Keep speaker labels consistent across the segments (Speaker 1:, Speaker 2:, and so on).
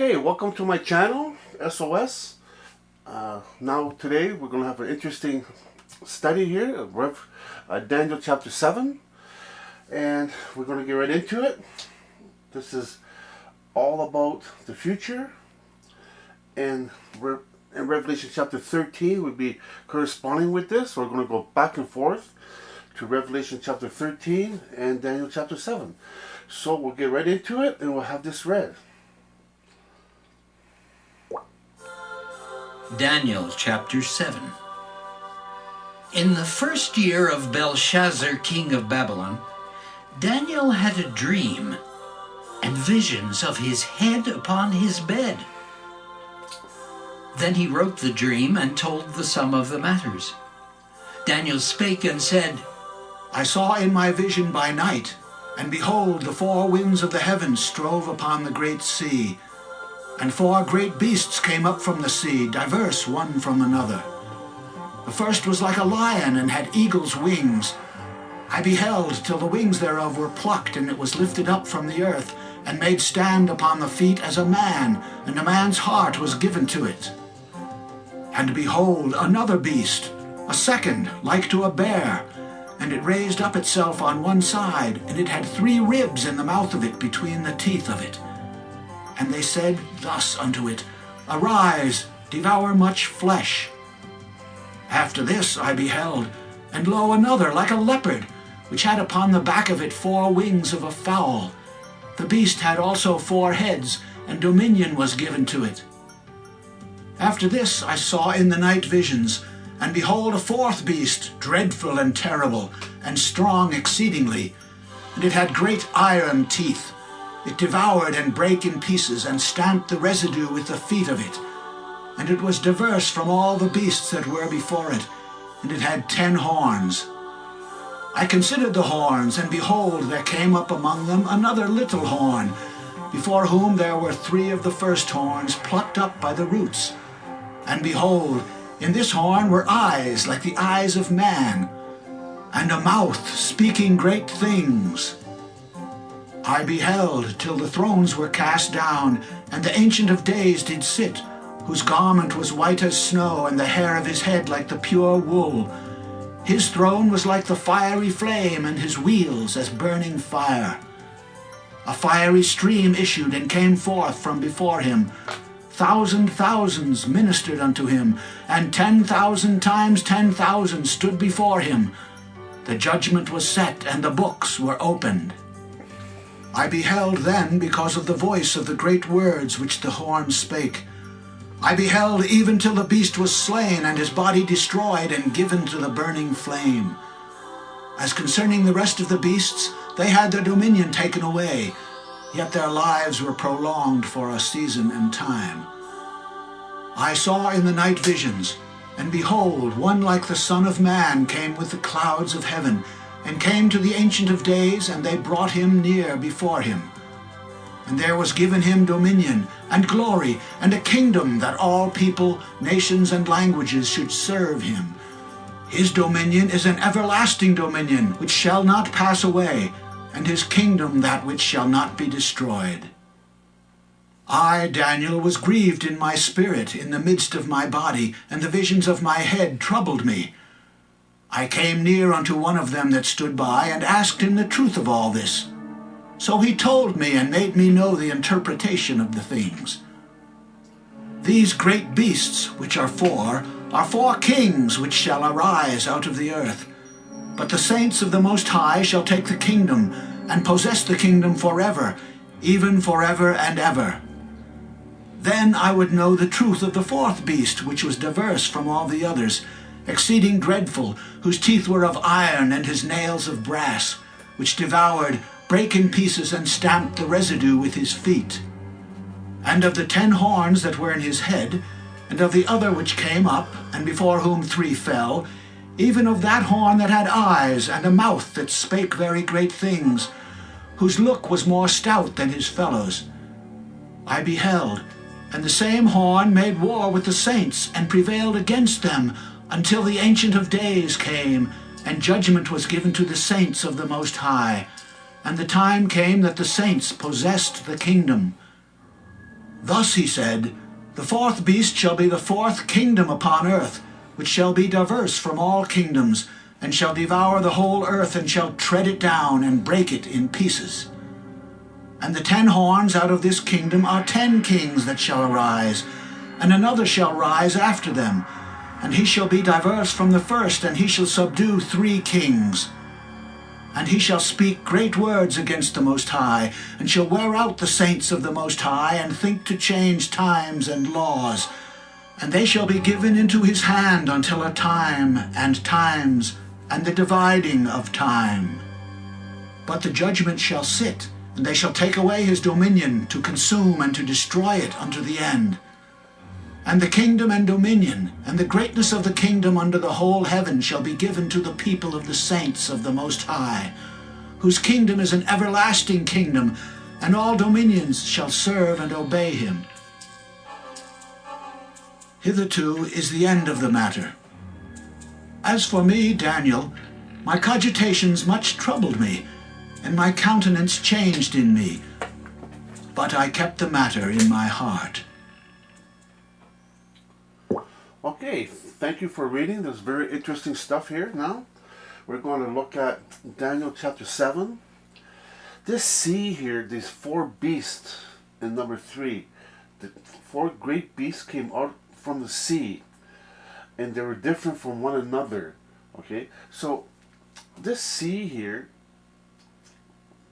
Speaker 1: Okay, welcome to my channel, SOS. Now today we're going to have an interesting study here of Daniel chapter 7. And we're going to get right into it. This is all about the future. And in Revelation chapter 13 would be corresponding with this. We're going to go back and forth to Revelation chapter 13 and Daniel chapter 7. So we'll get right into it and we'll have this read.
Speaker 2: Daniel chapter 7. In the first year of Belshazzar, king of Babylon, Daniel had a dream and visions of his head upon his bed. Then he wrote the dream and told the sum of the matters. Daniel spake and said, I saw in my vision by night, and behold, the four winds of the heavens strove upon the great sea, and four great beasts came up from the sea, diverse one from another. The first was like a lion, and had eagle's wings. I beheld till the wings thereof were plucked, and it was lifted up from the earth, and made stand upon the feet as a man, and a man's heart was given to it. And behold, another beast, a second, like to a bear, and it raised up itself on one side, and it had 3 ribs in the mouth of it between the teeth of it. And they said thus unto it, Arise, devour much flesh. After this I beheld, and lo, another like a leopard, which had upon the back of it 4 wings of a fowl. The beast had also 4 heads, and dominion was given to it. After this I saw in the night visions, and behold, a 4th beast, dreadful and terrible, and strong exceedingly, and it had great iron teeth. It devoured and brake in pieces, and stamped the residue with the feet of it. And it was diverse from all the beasts that were before it, and it had 10 horns. I considered the horns, and behold, there came up among them another little horn, before whom there were 3 of the first horns plucked up by the roots. And behold, in this horn were eyes like the eyes of man, and a mouth speaking great things. I beheld till the thrones were cast down, and the Ancient of Days did sit, whose garment was white as snow, and the hair of his head like the pure wool. His throne was like the fiery flame, and his wheels as burning fire. A fiery stream issued and came forth from before him. Thousands ministered unto him, and 10,000 times 10,000 stood before him. The judgment was set, and the books were opened. I beheld then because of the voice of the great words which the horn spake. I beheld even till the beast was slain, and his body destroyed and given to the burning flame. As concerning the rest of the beasts, they had their dominion taken away, yet their lives were prolonged for a season and time. I saw in the night visions, and behold, one like the Son of Man came with the clouds of heaven, and came to the Ancient of Days, and they brought him near before him. And there was given him dominion, and glory, and a kingdom, that all people, nations, and languages should serve him. His dominion is an everlasting dominion, which shall not pass away, and his kingdom that which shall not be destroyed. I, Daniel, was grieved in my spirit in the midst of my body, and the visions of my head troubled me. I came near unto one of them that stood by, and asked him the truth of all this. So he told me, and made me know the interpretation of the things. These great beasts, which are 4 kings which shall arise out of the earth. But the saints of the Most High shall take the kingdom, and possess the kingdom forever, even forever and ever. Then I would know the truth of the 4th beast, which was diverse from all the others, exceeding dreadful, whose teeth were of iron, and his nails of brass, which devoured, brake in pieces, and stamped the residue with his feet. And of the 10 horns that were in his head, and of the other which came up, and before whom 3 fell, even of that horn that had eyes, and a mouth that spake very great things, whose look was more stout than his fellows, I beheld, and the same horn made war with the saints, and prevailed against them, until the Ancient of Days came, and judgment was given to the saints of the Most High. And the time came that the saints possessed the kingdom. Thus he said, The fourth beast shall be the fourth kingdom upon earth, which shall be diverse from all kingdoms, and shall devour the whole earth, and shall tread it down, and break it in pieces. And the 10 horns out of this kingdom are 10 kings that shall arise, and another shall rise after them, and he shall be diverse from the first, and he shall subdue 3 kings. And he shall speak great words against the Most High, and shall wear out the saints of the Most High, and think to change times and laws. And they shall be given into his hand until a time and times, and the dividing of time. But the judgment shall sit, and they shall take away his dominion, to consume and to destroy it unto the end. And the kingdom and dominion, and the greatness of the kingdom under the whole heaven shall be given to the people of the saints of the Most High, whose kingdom is an everlasting kingdom, and all dominions shall serve and obey him. Hitherto is the end of the matter. As for me, Daniel, my cogitations much troubled me, and my countenance changed in me, but I kept the matter in my heart.
Speaker 1: Okay, thank you for reading. There's very interesting stuff here. Now we're going to look at Daniel chapter 7. This sea here, these 4 beasts in number 3, the 4 great beasts came out from the sea, and they were different from one another. Okay, so this sea here,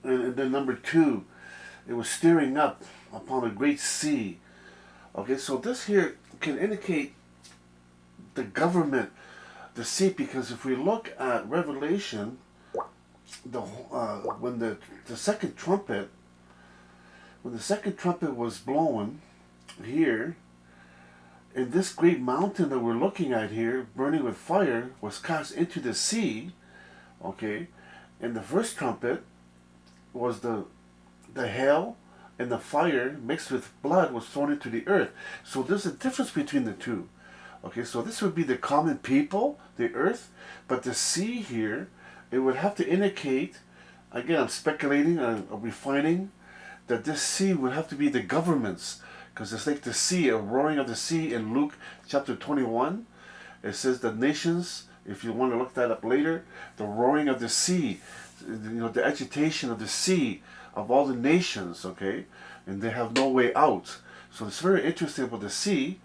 Speaker 1: and then number 2, it was stirring up upon a great sea. Okay, so this here can indicate the government, the sea, because if we look at Revelation, when the second trumpet, was blown here, and this great mountain that we're looking at here, burning with fire, was cast into the sea. Okay, and the first trumpet was the hail, and the fire mixed with blood was thrown into the earth. So there's a difference between the two. Okay, so this would be the common people, the earth, but the sea here, it would have to indicate, again, I'm speculating, I'm refining, that this sea would have to be the governments, because it's like the sea, a roaring of the sea in Luke chapter 21. It says the nations, if you want to look that up later, the roaring of the sea, the agitation of the sea, of all the nations, okay, and they have no way out. So it's very interesting about the sea.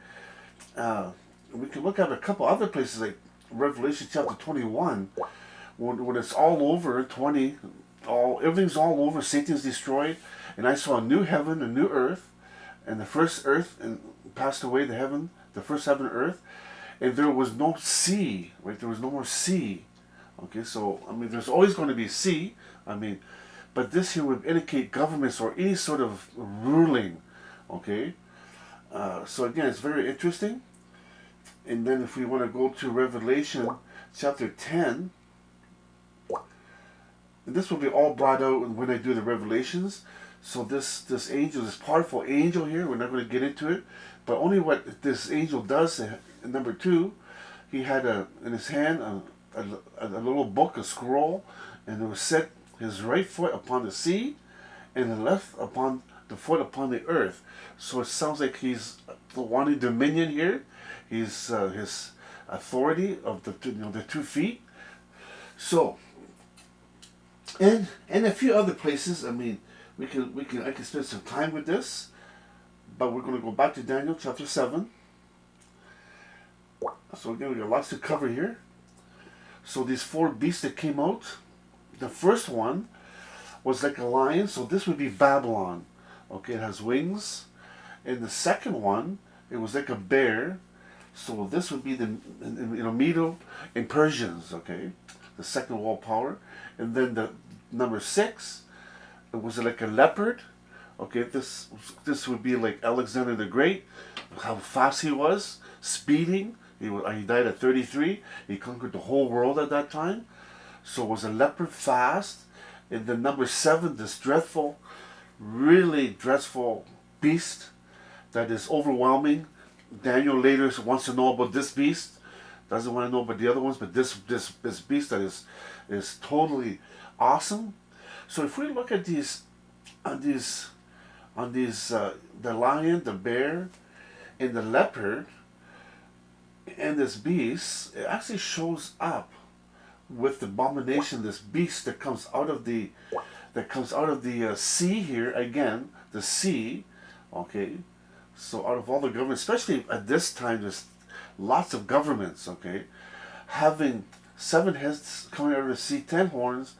Speaker 1: We can look at a couple other places like Revelation chapter 21, when it's all over, everything's all over, Satan's destroyed, and I saw a new heaven, a new earth, and the first earth and passed away, the first heaven and earth, and there was no sea, right? There was no more sea. Okay, so I mean, there's always going to be sea. I mean, but this here would indicate governments or any sort of ruling. Okay, so again, it's very interesting. And then if we want to go to Revelation chapter 10, and this will be all brought out when I do the Revelations. So this angel, this powerful angel here, we're not going to get into it, but only what this angel does, in number 2, he had in his hand a little book, a scroll, and it was set his right foot upon the sea, and the left upon the foot upon the earth. So it sounds like he's wanting dominion here. He's his authority of the 2 feet. So, and a few other places. I mean, I can spend some time with this, but we're going to go back to Daniel chapter 7. So again, we got lots to cover here. So these 4 beasts that came out, the first one was like a lion. So this would be Babylon. Okay, it has wings. And the second one, it was like a bear. So this would be the Medo and Persians, okay, the second world power. And then the number 6, it was like a leopard. Okay, this would be like Alexander the Great, how fast he was, speeding. He died at 33. He conquered the whole world at that time. So it was a leopard, fast. And then number 7, this dreadful, really dreadful beast that is overwhelming. Daniel later wants to know about this beast, doesn't want to know about the other ones, but this beast that is totally awesome. So if we look at these on these the lion, the bear, and the leopard, and this beast. It actually shows up with the abomination, this beast that comes out of the sea here again, the sea. Okay, so out of all the governments, especially at this time, there's lots of governments. Okay, having 7 heads coming out of the sea, 10 horns,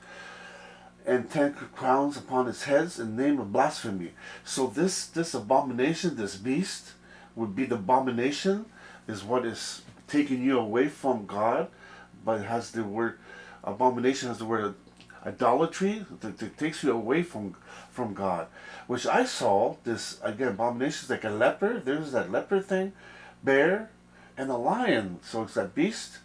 Speaker 1: and 10 crowns upon its heads in the name of blasphemy. So this abomination, this beast, would be the abomination, is what is taking you away from God, but it has the word abomination, has the word idolatry, that takes you away from God. Which I saw this again, abomination is like a leopard. There's that leopard thing, bear, and a lion. So it's that beast.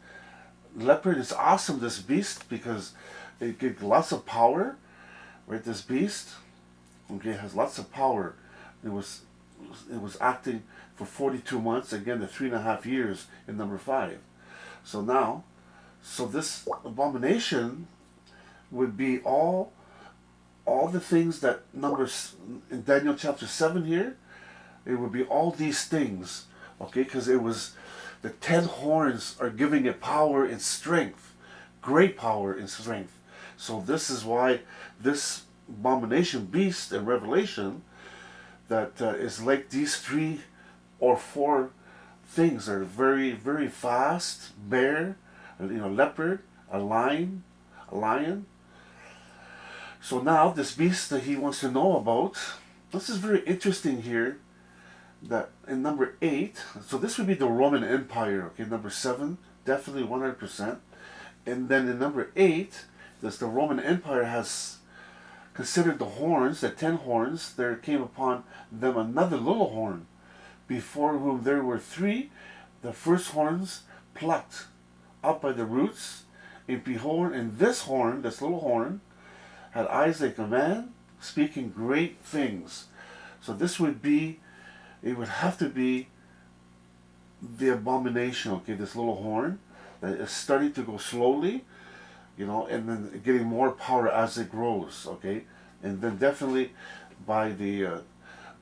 Speaker 1: Leopard is awesome. This beast because it gives lots of power. Right, this beast, okay, has lots of power. It was acting for 42 months. Again, the 3.5 years in number 5. So now, so this abomination would be all the things that numbers in Daniel chapter 7 here. It would be all these things, okay, because it was the 10 horns are giving it power and strength, great power and strength. So this is why this abomination beast in Revelation that is like these 3 or 4 things are very, very fast. Bear, leopard, a lion. So now this beast that he wants to know about, this is very interesting here, that in number 8, so this would be the Roman Empire, okay, number 7, definitely 100%. And then in number 8, the Roman Empire has considered the horns, the 10 horns. There came upon them another little horn, before whom there were 3. The first horns plucked up by the roots, and behold, and this horn, this little horn, had eyes like a man, speaking great things. So this would be, it would have to be the abomination, okay, this little horn that is starting to go slowly, and then getting more power as it grows, okay, and then definitely by the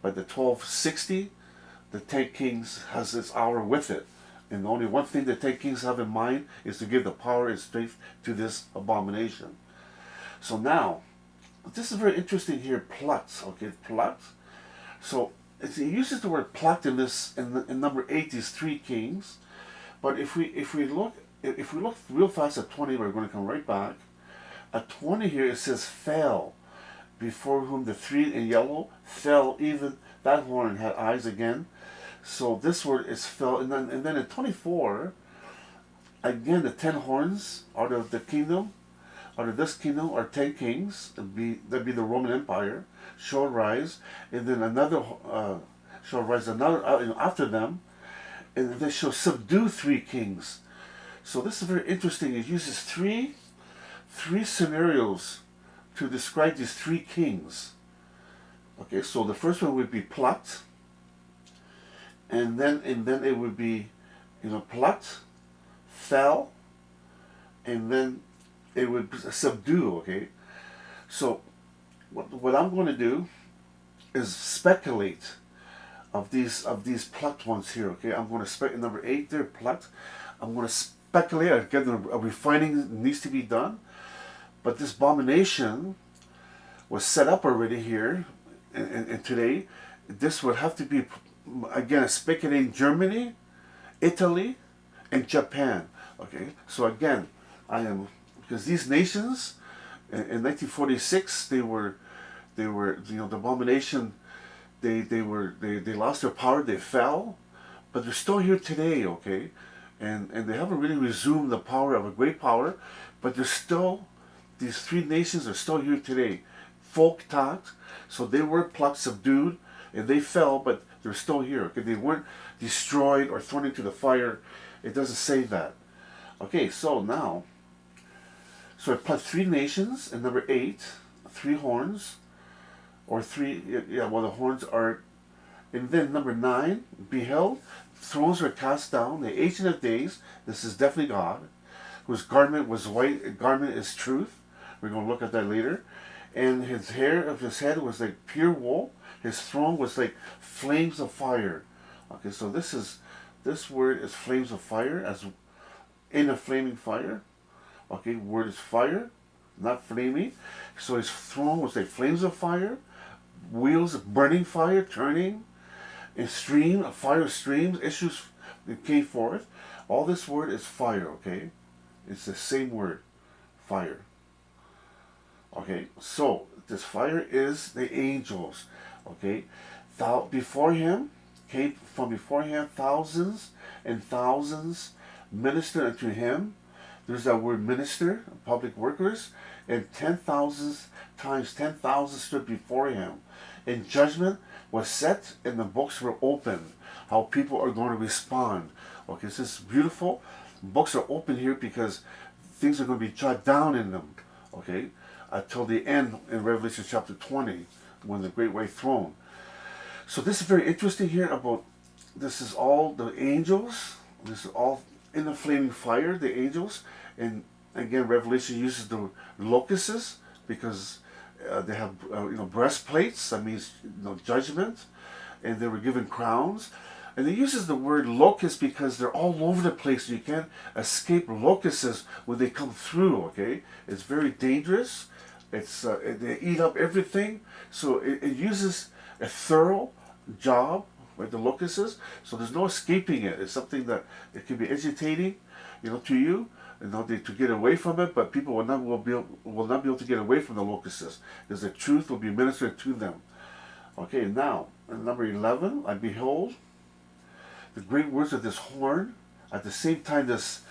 Speaker 1: 1260, the 10 kings has its hour with it, and only one thing the 10 kings have in mind is to give the power and strength to this abomination. So now, this is very interesting here. Plucked, okay, plucked. So it uses the word plucked in this in number 8. These 3 kings, but if we look real fast at 20, we're going to come right back. At 20 here it says fell, before whom the 3 in yellow fell. Even that horn had eyes again. So this word is fell, and then at 24, again the 10 horns out of the kingdom. Out of this kingdom are 10 kings. That'd be the Roman Empire. Shall rise, and then another shall rise another after them, and they shall subdue 3 kings. So this is very interesting. It uses three scenarios to describe these 3 kings. Okay, so the first one would be plucked, and then it would be, plucked, fell, and then it would subdue. Okay, so what I'm going to do is speculate of these plucked ones here. Okay, I'm going to speculate number 8 there, plucked. I'm going to speculate. Again, a refining needs to be done, but this abomination was set up already here, and today this would have to be, again, speculating Germany, Italy, and Japan. Okay, so again, because these nations in 1946 they were the abomination, they lost their power, they fell, but they're still here today, okay, and they haven't really resumed the power of a great power, but they're still, these 3 nations are still here today. Folk talked, so they were plucked, subdued, and they fell, but they're still here. Okay, they weren't destroyed or thrown into the fire. It doesn't say that. Okay, so now, so I put 3 nations, and number 8, 3 horns, or 3, the horns are, and then number 9, beheld, thrones were cast down, the Ancient of Days, this is definitely God, whose garment was white, garment is truth. We're going to look at that later. And his hair of his head was like pure wool, His throne was like flames of fire. Okay, so this word is flames of fire, as in a flaming fire. Okay, word is fire, not flaming. So his throne was like flames of fire, wheels of burning fire turning, and stream of fire streams, issues that came forth. All this word is fire, okay? It's the same word, fire. Okay, so this fire is the angels. Okay, before him came from before him thousands and thousands ministered unto him. There's that word minister, public workers, and 10,000 times 10,000 stood before him. And judgment was set, and the books were opened. How people are going to respond. Okay, this is beautiful. Books are open here because things are going to be jotted down in them. Okay, until the end in Revelation chapter 20, when the great white throne. So this is very interesting here about, this is all the angels. This is all in the flaming fire, the angels. And again, Revelation uses the locusts because they have breastplates. That means judgment, and they were given crowns. And it uses the word locust because they're all over the place. You can't escape locusts when they come through. Okay, it's very dangerous. It's they eat up everything. So it uses a thorough job with the locusts. So there's no escaping it. It's something that it can be agitating, to you. To get away from it, but people will not be able to get away from the locusts, because the truth will be ministered to them. Okay, now in number 11, I behold the great words of this horn. At the same time, this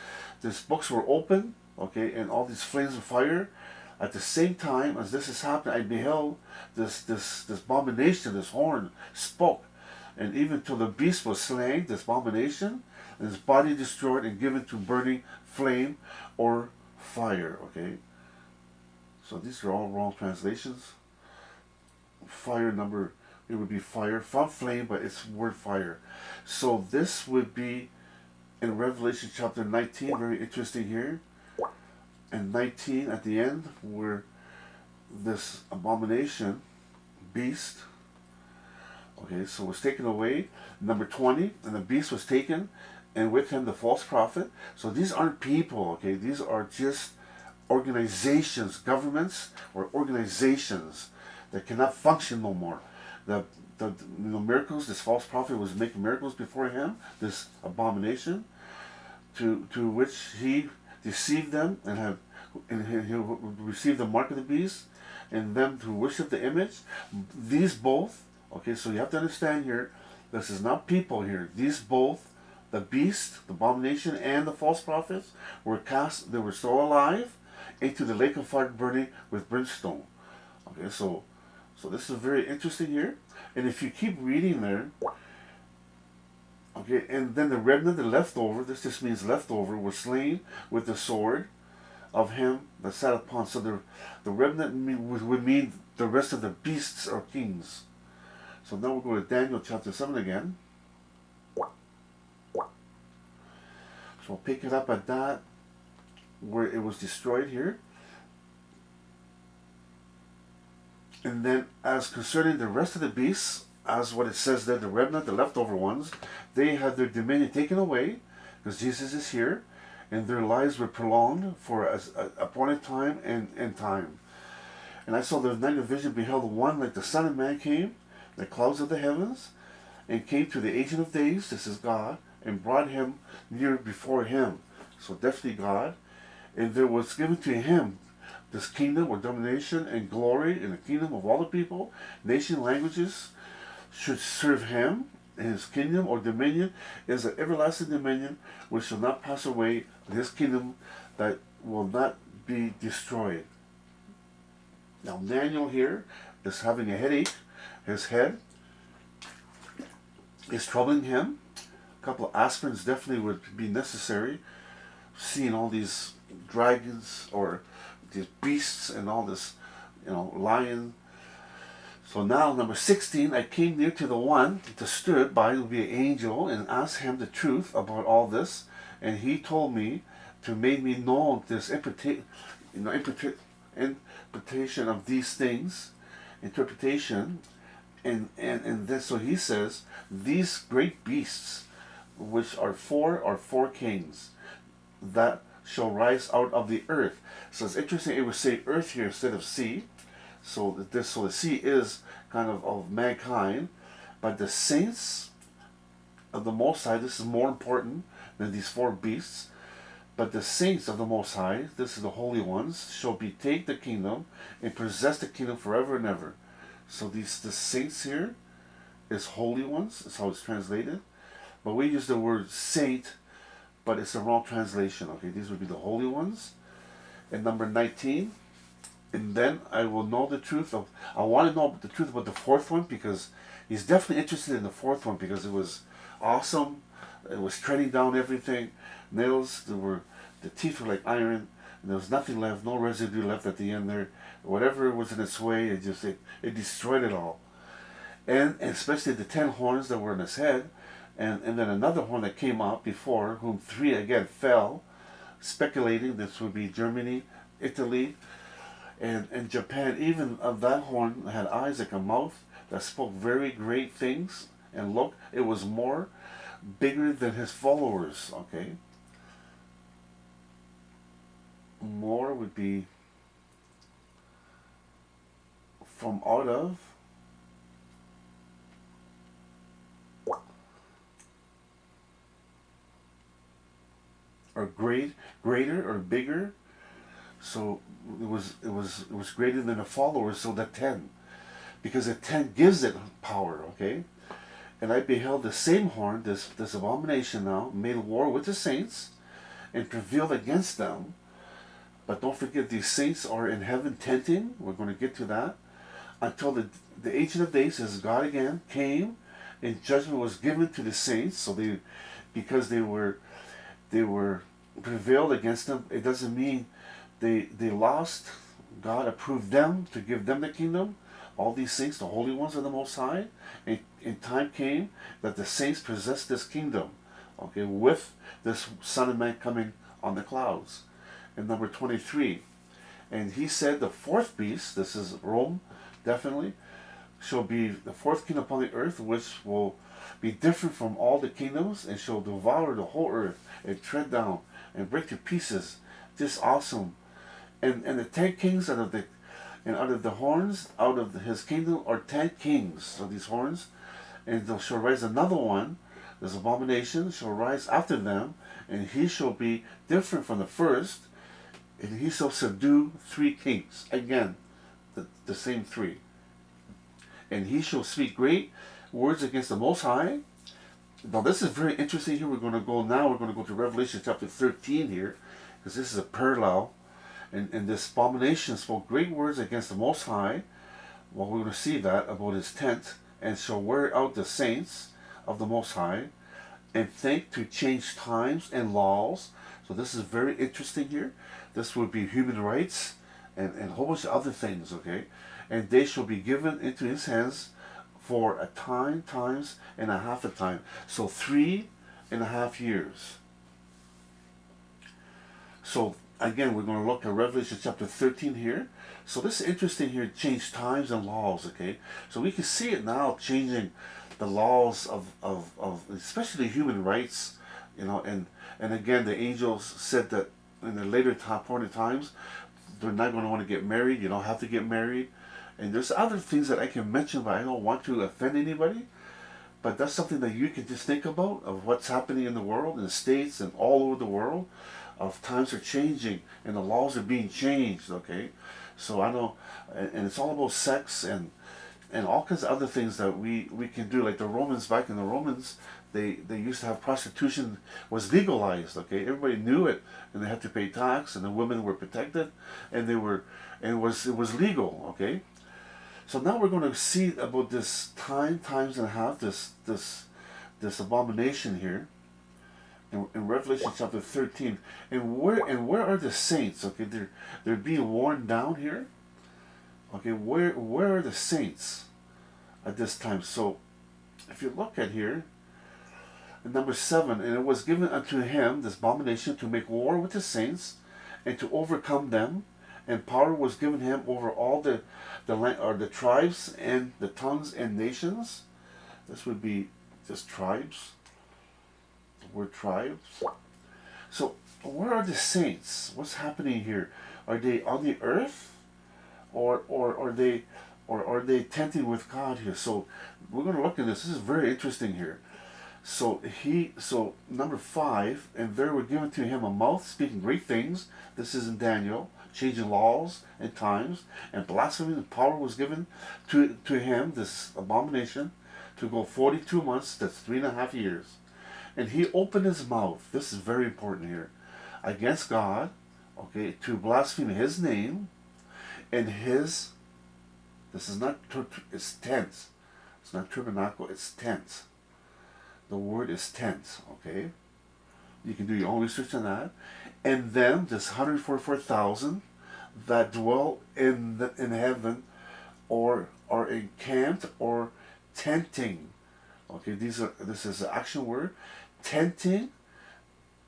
Speaker 1: books were open. Okay, and all these flames of fire. At the same time as this is happening, I beheld this abomination, this horn spoke, and even till the beast was slain, this abomination, and his body destroyed and given to burning flame or fire. Okay, so these are all wrong translations. Fire number, it would be fire from flame, but it's word fire. So this would be in Revelation chapter 19, very interesting here. And 19 at the end, where this abomination, beast, okay, so was taken away. Number 20, and the beast was taken, and with him the false prophet. So these aren't people, okay? These are just organizations, governments or organizations that cannot function no more. The miracles, this false prophet was making miracles before him, this abomination, to which he deceived them and he received the mark of the beast, and them to worship the image. These both, okay, so you have to understand here, this is not people here. These both, the beast, the abomination, and the false prophets were cast, they were still alive, into the lake of fire burning with brimstone. Okay, so this is very interesting here. And if you keep reading there, okay, and then the remnant, the leftover, this just means leftover, were slain with the sword of him that sat upon. So the remnant would mean the rest of the beasts or kings. So now we'll go to Daniel chapter 7 again. So we'll pick it up at that, where it was destroyed here. And then as concerning the rest of the beasts, as what it says there, the remnant, the leftover ones, they had their dominion taken away, because Jesus is here, and their lives were prolonged for a appointed time and time. And I saw the night of vision, beheld one like the Son of Man came, the clouds of the heavens, and came to the Ancient of Days, this is God, and brought him near before him. So definitely God. And there was given to him this kingdom or domination and glory in the kingdom of all the people, nation, languages should serve him. And his kingdom or dominion is an everlasting dominion which shall not pass away, his kingdom that will not be destroyed. Now Daniel here is having a headache. His head is troubling him. A couple of aspirins definitely would be necessary. Seeing all these dragons or these beasts and all this, lion. So now, number 16, I came near to the one that stood by, would be an angel, and asked him the truth about all this. And he told me to make me know this interpretation of these things, interpretation, And then so he says, these great beasts, which are four kings that shall rise out of the earth. So it's interesting. It would say earth here instead of sea. So the sea is kind of mankind, but the saints of the Most High. This is more important than these four beasts. But the saints of the Most High, this is the holy ones, shall take the kingdom and possess the kingdom forever and ever. So the saints here is holy ones. That's how it's translated. But we use the word saint, but it's a wrong translation. Okay, these would be the holy ones. And number 19. And then I will know the truth of. I want to know the truth about the fourth one, because he's definitely interested in the fourth one, because it was awesome. It was treading down everything. Nails. The teeth were like iron, and there was nothing left, no residue left at the end there. Whatever was in its way, it destroyed it all. And especially the 10 horns that were in his head, and then another horn that came out before, whom 3 again fell, speculating this would be Germany, Italy, and Japan. Even of that horn had eyes like a mouth that spoke very great things. And look, it was more bigger than his followers. Okay, more would be from out of. Or greater or bigger. So it was greater than the followers. So the 10, because the 10 gives it power. Okay, and I beheld the same horn, this abomination now, made war with the saints, and prevailed against them. But don't forget, these saints are in heaven tenting. We're going to get to that. Until the Ancient of Days, as God again came, and judgment was given to the saints. So because they were prevailed against them, it doesn't mean they lost. God approved them to give them the kingdom. All these saints, the holy ones of the Most High. And time came that the saints possessed this kingdom. Okay, with this Son of Man coming on the clouds. And number 23. And he said, the fourth beast, this is Rome, definitely, shall be the fourth kingdom upon the earth, which will be different from all the kingdoms, and shall devour the whole earth, and tread down, and break to pieces. Just awesome. And the 10 kings out of the horns, out of his kingdom, are 10 kings of these horns. And there shall rise another one, this abomination shall rise after them, and he shall be different from the first, and he shall subdue 3 kings. Again, the same 3. And he shall speak great words against the Most High. Now this is very interesting here. We're going to go to Revelation chapter 13 here, because this is a parallel. And this abomination spoke great words against the Most High. Well, we're going to see that about his tent, and shall wear out the saints of the Most High, and think to change times and laws. So this is very interesting here. This would be human rights and a whole bunch of other things, okay? And they shall be given into his hands for a time, times, and a half a time. So 3.5 years. So again, we're going to look at Revelation chapter 13 here. So this is interesting here, change times and laws, okay? So we can see it now changing the laws of especially human rights, and again, the angels said that in the later point of times, they're not going to want to get married. You don't have to get married. And there's other things that I can mention, but I don't want to offend anybody. But that's something that you can just think about, of what's happening in the world, in the States and all over the world, of times are changing and the laws are being changed, okay? So I know, and it's all about sex and all kinds of other things that we can do. Like the Romans, back in the Romans, they used to have prostitution was legalized, okay? Everybody knew it, and they had to pay tax, and the women were protected, and it was legal, okay? So now we're going to see about this times and a half, this abomination here in Revelation chapter 13. And where are the saints? Okay, they're being worn down here. Okay, where are the saints at this time? So if you look at here, in number 7, and it was given unto him, this abomination, to make war with the saints, and to overcome them, and power was given him over all the land, or the tribes and the tongues and nations. This would be just tribes. The word tribes. So where are the saints? What's happening here? Are they on the earth, or are they tenting with God here? So we're going to look at this. This is very interesting here. So number 5, and there were given to him a mouth speaking great things. This is in Daniel, changing laws and times, and blasphemy and power was given to him, this abomination, to go 42 months, that's 3.5 years. And he opened his mouth, this is very important here, against God, okay, to blaspheme his name and his, this is not, it's tense. It's not tabernacle, it's tense. The word is tense, okay? You can do your own research on that. And then this 144,000 that dwell in heaven, or are encamped or tenting. Okay, this is an action word. Tenting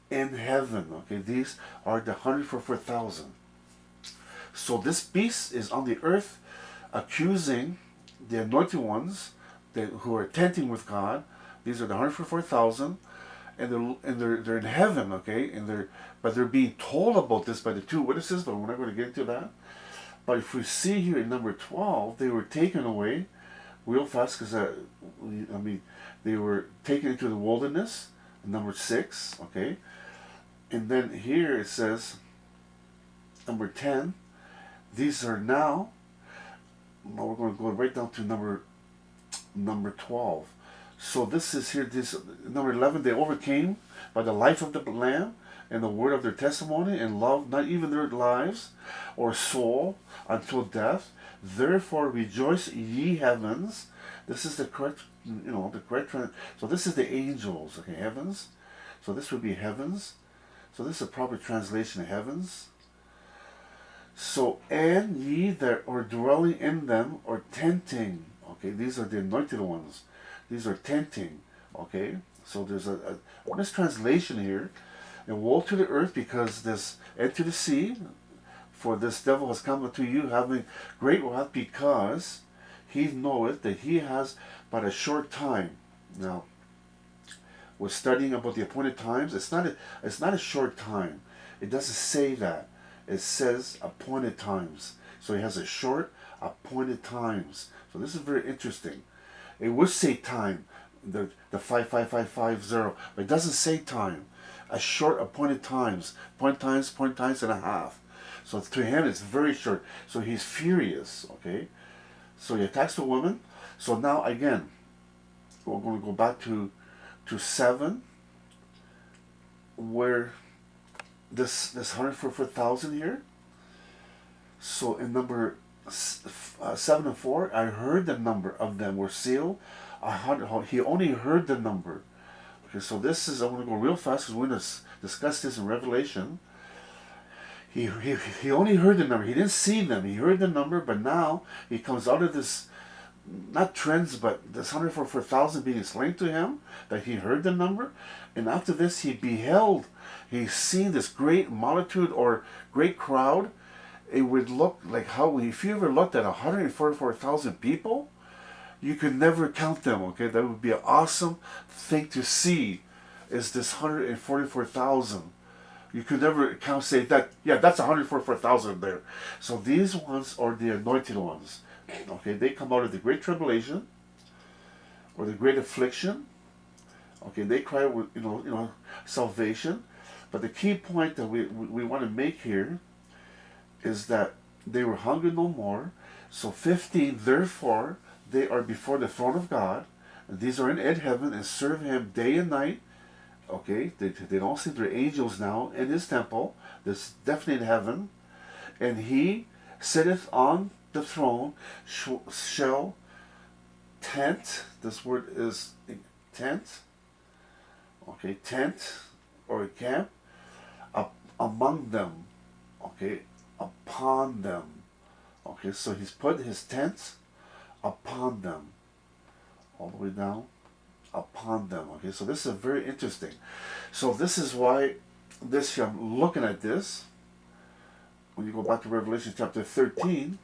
Speaker 1: in heaven. Okay, these are the 144,000. So this beast is on the earth accusing the anointed ones who are tenting with God. These are the 144,000, and they're in heaven, okay, but they're being told about this by the 2 witnesses, but we're not going to get into that. But if we see here in number 12, they were taken away real fast, because they were taken into the wilderness. Number 6, okay, and then here it says number 10. These are now we're going to go right down to number 12. So this is here, this number 11, they overcame by the life of the Lamb and the word of their testimony, and loved not even their lives or soul until death. Therefore rejoice, ye heavens. This is the correct, the correct. So this is the angels, okay, heavens. So this would be heavens. So this is a proper translation of heavens. So, and ye that are dwelling in them, or tenting. Okay, these are the anointed ones. These are tenting. Okay, so there's a mistranslation here. And woe to the earth, because this, and to the sea, for this devil has come unto you, having great wrath, because he knoweth that he has but a short time. Now, we're studying about the appointed times. It's not a short time. It doesn't say that. It says appointed times. So he has a short appointed times. So this is very interesting. It would say time, the 55550, but it doesn't say time. A short appointed times, point times and a half. So to him it's very short. So he's furious, okay? So he attacks the woman. So now again, we're going to go back to 7, where this 144,000 here. So in number 7 and 4, I heard the number of them were sealed. He only heard the number. Okay, so this is, I'm going to go real fast because we're going to discuss this in Revelation. He only heard the number. He didn't see them. He heard the number, but now he comes out of this, not trends, but this 144,000 being slain to him, that he heard the number. And after this, he beheld, he's seen this great multitude or great crowd. It would look like how, if you ever looked at 144,000 people, you could never count them, okay? That would be an awesome thing to see, is this 144,000. You could never count, say that, yeah, that's 144,000 there. So these ones are the anointed ones. Okay, they come out of the great tribulation or the great affliction. Okay, they cry with salvation. But the key point that we want to make here is that they were hungry no more. So 15, therefore they are before the throne of God. And these are in heaven and serve him day and night. Okay, they don't see their angels now in his temple. This is definitely in heaven. And he sitteth on the throne, shall tent, this word is tent, okay, tent or camp, among them, okay, upon them, okay, so he's put his tent upon them, all the way down, upon them, okay, so this is very interesting. So this is why I'm looking at this, when you go back to Revelation chapter 13,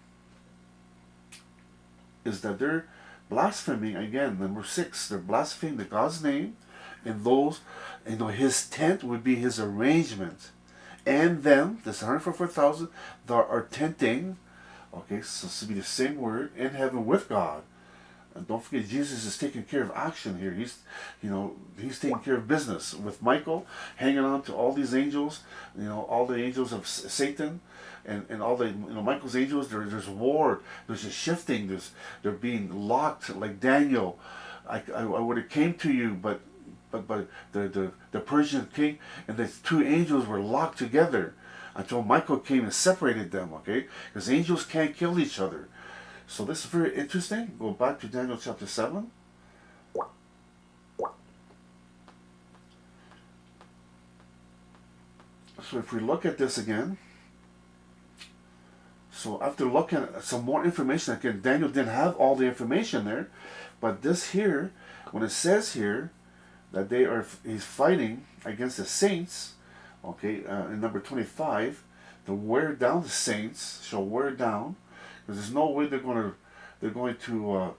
Speaker 1: is that they're blaspheming again. Number 6, they're blaspheming the God's name, and those, his tent would be his arrangement. And them, this 144,000, that are tenting, okay, so this would be the same word, in heaven with God. And don't forget, Jesus is taking care of action here. He's taking care of business with Michael, hanging on to all these angels, all the angels of Satan, and all the, Michael's angels. There's war. There's a shifting. They're being locked like Daniel. I would have came to you, but the Persian king and the 2 angels were locked together until Michael came and separated them. Okay, because angels can't kill each other. So this is very interesting. Go back to Daniel chapter 7. So if we look at this again, so after looking at some more information, again, Daniel didn't have all the information there, but this here, when it says here that he's fighting against the saints, okay, in number 25, to wear down the saints, shall wear down. Because there's no way they're going to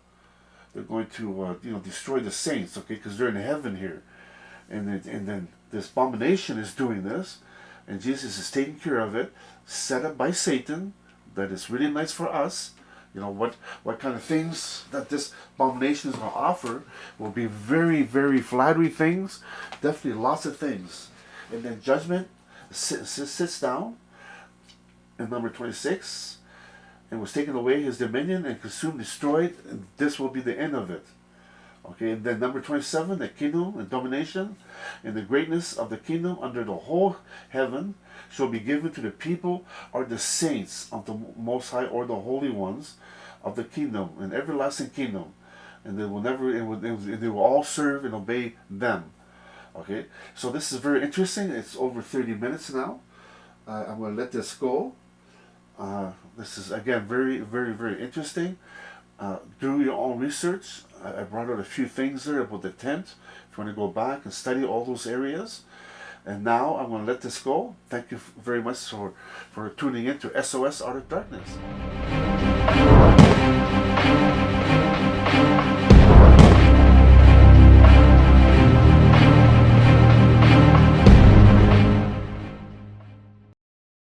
Speaker 1: destroy the saints, okay? Because they're in heaven here, and then this abomination is doing this, and Jesus is taking care of it, set up by Satan. That is really nice for us. What kind of things that this abomination is going to offer will be very, very flattery things. Definitely lots of things. And then judgment sits down in number 26. And was taken away his dominion and consumed, destroyed, and this will be the end of it. Okay, and then number 27, the kingdom and domination and the greatness of the kingdom under the whole heaven shall be given to the people or the saints of the Most High, or the holy ones of the kingdom, an everlasting kingdom, and they will never, they will all serve and obey them. Okay, so this is very interesting. It's over 30 minutes now. I'm going to let this go. This is again very, very, very interesting. Do your own research. I brought out a few things there about the tent. If you want to go back and study all those areas. And now I'm going to let this go. Thank you very much for tuning in to SOS Out of Darkness.